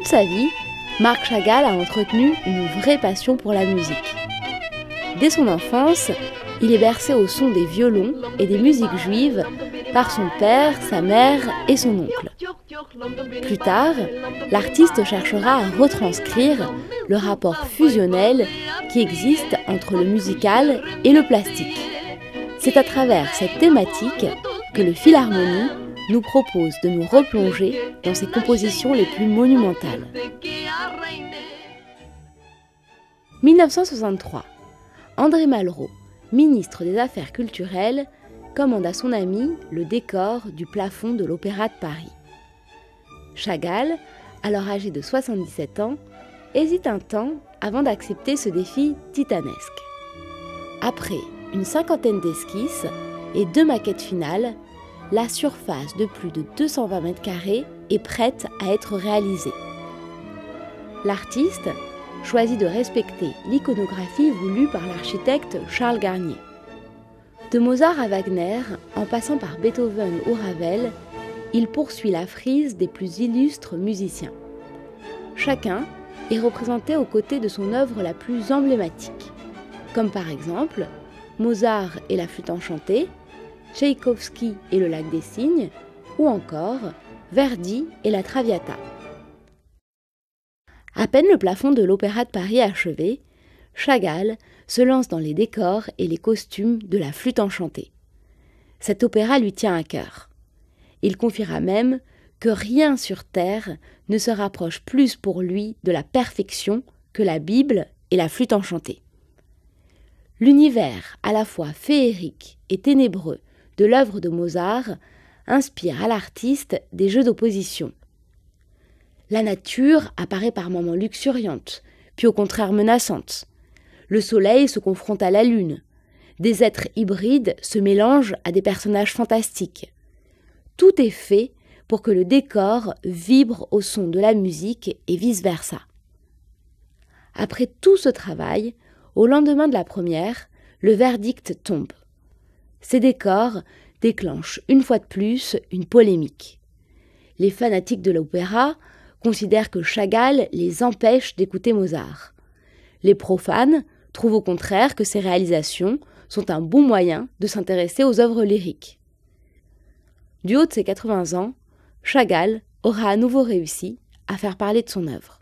sa vie, Marc Chagall a entretenu une vraie passion pour la musique. Dès son enfance, il est bercé au son des violons et des musiques juives par son père, sa mère et son oncle. Plus tard, l'artiste cherchera à retranscrire le rapport fusionnel qui existe entre le musical et le plastique. C'est à travers cette thématique que le Philharmonie nous propose de nous replonger dans ses compositions les plus monumentales. 1963. André Malraux, ministre des Affaires culturelles, commande à son ami le décor du plafond de l'Opéra de Paris. Chagall, alors âgé de 77 ans, hésite un temps avant d'accepter ce défi titanesque. Après une cinquantaine d'esquisses et 2 maquettes finales, la surface de plus de 220 mètres carrés est prête à être réalisée. L'artiste choisit de respecter l'iconographie voulue par l'architecte Charles Garnier. De Mozart à Wagner, en passant par Beethoven ou Ravel, il poursuit la frise des plus illustres musiciens. Chacun est représenté aux côtés de son œuvre la plus emblématique, comme par exemple Mozart et la flûte enchantée, Tchaïkovski et le lac des cygnes, ou encore Verdi et la Traviata. À peine le plafond de l'Opéra de Paris achevé, Chagall se lance dans les décors et les costumes de la flûte enchantée. Cet opéra lui tient à cœur. Il confiera même que rien sur terre ne se rapproche plus pour lui de la perfection que la Bible et la flûte enchantée. L'univers à la fois féerique et ténébreux de l'œuvre de Mozart inspire à l'artiste des jeux d'opposition. La nature apparaît par moments luxuriante, puis au contraire menaçante. Le soleil se confronte à la lune. Des êtres hybrides se mélangent à des personnages fantastiques. Tout est fait pour que le décor vibre au son de la musique et vice-versa. Après tout ce travail, au lendemain de la première, le verdict tombe. Ces décors déclenchent une fois de plus une polémique. Les fanatiques de l'opéra considèrent que Chagall les empêche d'écouter Mozart. Les profanes trouvent au contraire que ces réalisations sont un bon moyen de s'intéresser aux œuvres lyriques. Du haut de ses 80 ans, Chagall aura à nouveau réussi à faire parler de son œuvre.